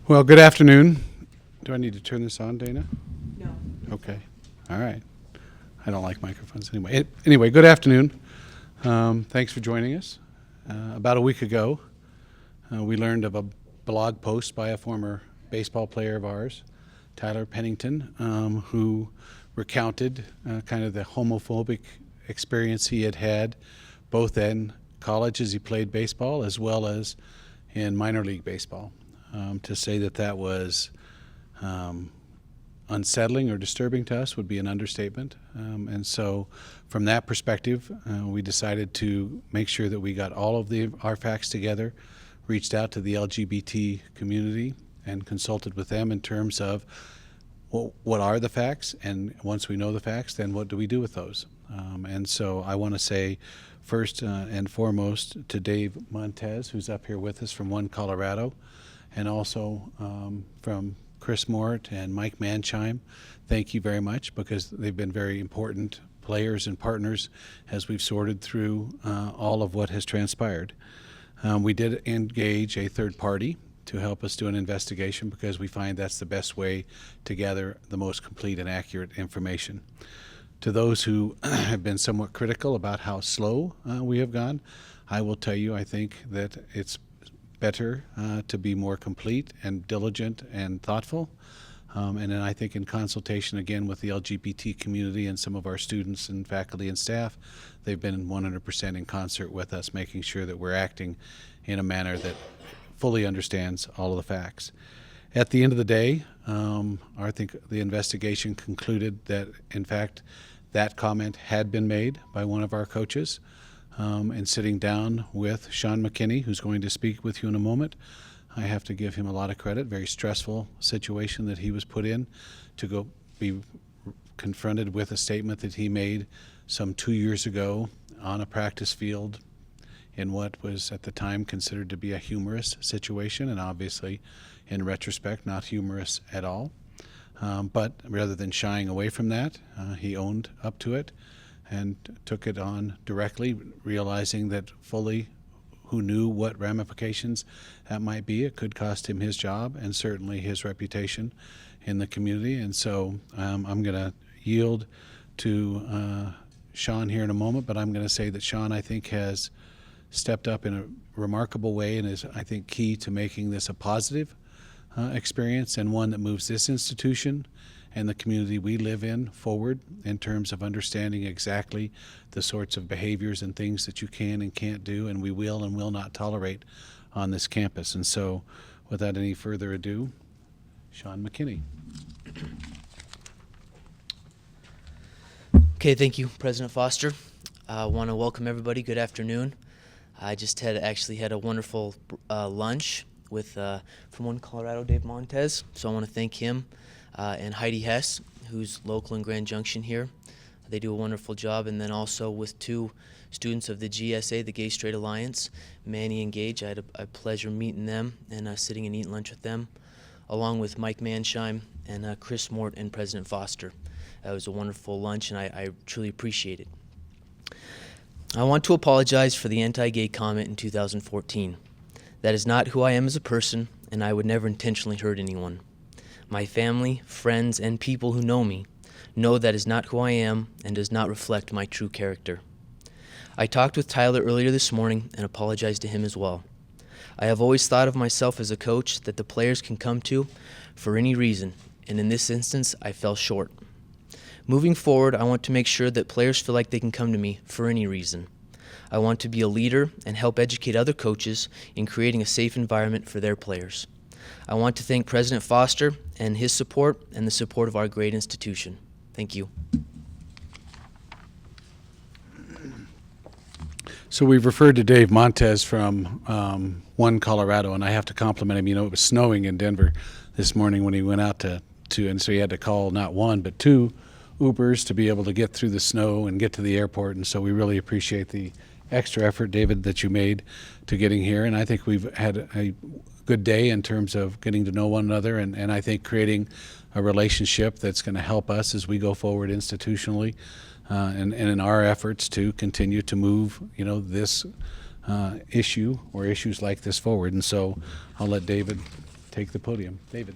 Well, good afternoon. Do I need to turn this on, Dana? No. Okay. All right. I don't like microphones anyway. Anyway, good afternoon. Thanks for joining us. About a week ago, we learned of a blog post by a former baseball player of ours, Tyler Pennington, who recounted kind of the homophobic experience he had had both in college as he played baseball as well as in minor league baseball. To say that that was unsettling or disturbing to us would be an understatement. And so from that perspective, we decided to make sure that we got all of our facts together, reached out to the LGBT community and consulted with them in terms of what are the facts, and once we know the facts, then what do we do with those? And so I want to say first and foremost to Dave Montez, who's up here with us from One Colorado, and also from Chris Mort and Mike Manchime. Thank you very much, because they've been very important players and partners as we've sorted through all of what has transpired. We did engage a third party to help us do an investigation, because we find that's the best way to gather the most complete and accurate information. To those who have been somewhat critical about how slow we have gone, I will tell you, I think that it's better to be more complete and diligent and thoughtful. And then I think in consultation again with the LGBT community and some of our students and faculty and staff, they've been 100% in concert with us, making sure that we're acting in a manner that fully understands all of the facts. At the end of the day, I think the investigation concluded that, in fact, that comment had been made by one of our coaches. And sitting down with Sean McKinney, who's going to speak with you in a moment, I have to give him a lot of credit. Very stressful situation that he was put in to go be confronted with a statement that he made some 2 years ago on a practice field in what was at the time considered to be a humorous situation, and obviously in retrospect not humorous at all. But rather than shying away from that, he owned up to it and took it on directly, realizing that fully who knew what ramifications that might be. It could cost him his job and certainly his reputation in the community. And so I'm going to yield to Sean here in a moment, but I'm going to say that Sean, I think, has stepped up in a remarkable way and is, I think, key to making this a positive experience, and one that moves this institution and the community we live in forward in terms of understanding exactly the sorts of behaviors and things that you can and can't do, and we will and will not tolerate on this campus. And so without any further ado, Sean McKinney. Okay, thank you, President Foster. I want to welcome everybody. Good afternoon. I just actually had a wonderful lunch with from One Colorado, Dave Montez. So I want to thank him and Heidi Hess, who's local in Grand Junction here. They do a wonderful job. And then also with two students of the GSA, the Gay Straight Alliance, Manny and Gage. I had a pleasure meeting them and sitting and eating lunch with them, along with Mike Manchime and Chris Mort and President Foster. It was a wonderful lunch, and I truly appreciate it. I want to apologize for the anti-gay comment in 2014. That is not who I am as a person, and I would never intentionally hurt anyone. My family, friends, and people who know me know that is not who I am and does not reflect my true character. I talked with Tyler earlier this morning and apologized to him as well. I have always thought of myself as a coach that the players can come to for any reason, and in this instance, I fell short. Moving forward, I want to make sure that players feel like they can come to me for any reason. I want to be a leader and help educate other coaches in creating a safe environment for their players. I want to thank President Foster and his support and the support of our great institution. Thank you. So we've referred to Dave Montez from One Colorado, and I have to compliment him. You know, it was snowing in Denver this morning when he went out to and so he had to call not one but two Ubers to be able to get through the snow and get to the airport. And so we really appreciate the extra effort, David, that you made to getting here. And I think we've had a good day in terms of getting to know one another, and I think creating a relationship that's going to help us as we go forward institutionally and in our efforts to continue to move, this issue or issues like this forward. And so I'll let David take the podium. David.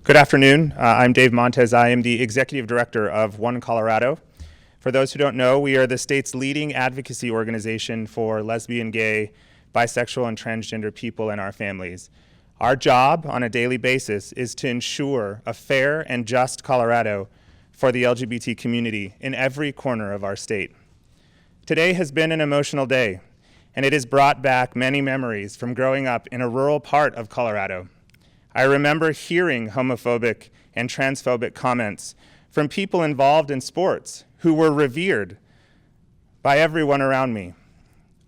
Good afternoon. I'm Dave Montez. I am the Executive Director of One Colorado. For those who don't know, we are the state's leading advocacy organization for lesbian, gay, bisexual, and transgender people and our families. Our job on a daily basis is to ensure a fair and just Colorado for the LGBT community in every corner of our state. Today has been an emotional day, and it has brought back many memories from growing up in a rural part of Colorado. I remember hearing homophobic and transphobic comments from people involved in sports who were revered by everyone around me.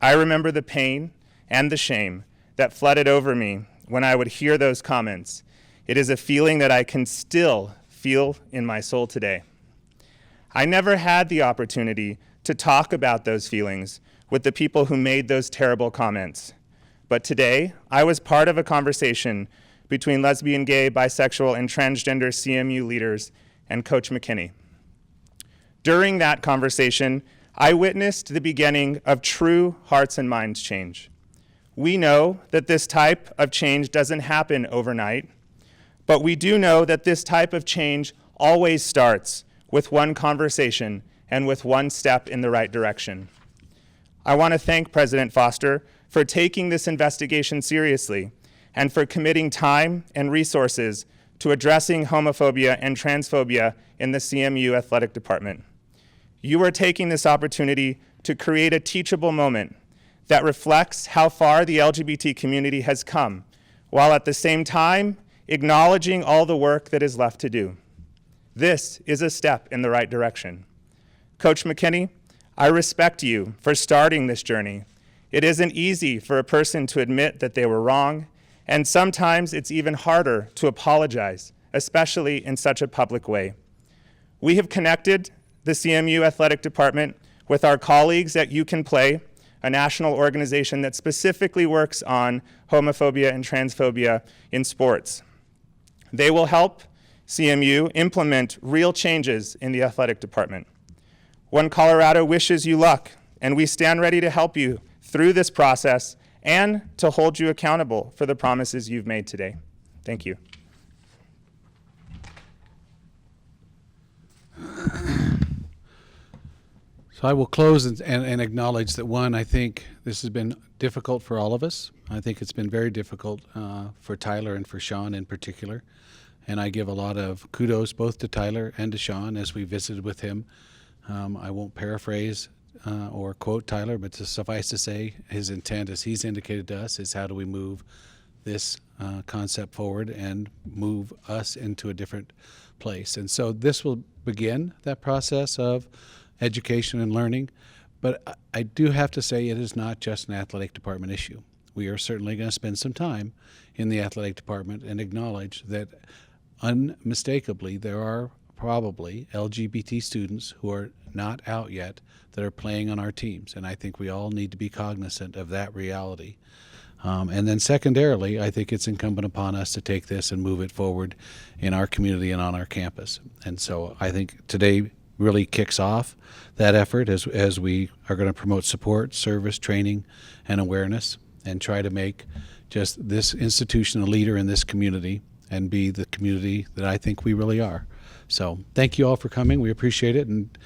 I remember the pain and the shame that flooded over me when I would hear those comments. It is a feeling that I can still feel in my soul today. I never had the opportunity to talk about those feelings with the people who made those terrible comments. But today, I was part of a conversation between lesbian, gay, bisexual, and transgender CMU leaders and Coach McKinney. During that conversation, I witnessed the beginning of true hearts and minds change. We know that this type of change doesn't happen overnight, but we do know that this type of change always starts with one conversation and with one step in the right direction. I want to thank President Foster for taking this investigation seriously and for committing time and resources to addressing homophobia and transphobia in the CMU athletic department. You are taking this opportunity to create a teachable moment that reflects how far the LGBT community has come, while at the same time acknowledging all the work that is left to do. This is a step in the right direction. Coach McKinney, I respect you for starting this journey. It isn't easy for a person to admit that they were wrong, and sometimes it's even harder to apologize, especially in such a public way. We have connected the CMU athletic department with our colleagues at You Can Play, a national organization that specifically works on homophobia and transphobia in sports. They will help CMU implement real changes in the athletic department. One Colorado wishes you luck, and we stand ready to help you through this process and to hold you accountable for the promises you've made today. Thank you. So I will close and acknowledge that, one, I think this has been difficult for all of us. I think it's been very difficult for Tyler and for Sean in particular. And I give a lot of kudos both to Tyler and to Sean as we visited with him. I won't paraphrase or quote Tyler, but to suffice to say, his intent, as he's indicated to us, is how do we move this concept forward and move us into a different place. And so this will begin that process of education and learning, but I do have to say it is not just an athletic department issue. We are certainly going to spend some time in the athletic department and acknowledge that unmistakably there are probably LGBT students who are not out yet that are playing on our teams, and I think we all need to be cognizant of that reality. And then secondarily, I think it's incumbent upon us to take this and move it forward in our community and on our campus. And so I think today really kicks off that effort as we are going to promote support, service, training, and awareness, and try to make just this institution a leader in this community and be the community that I think we really are. So thank you all for coming. We appreciate it. And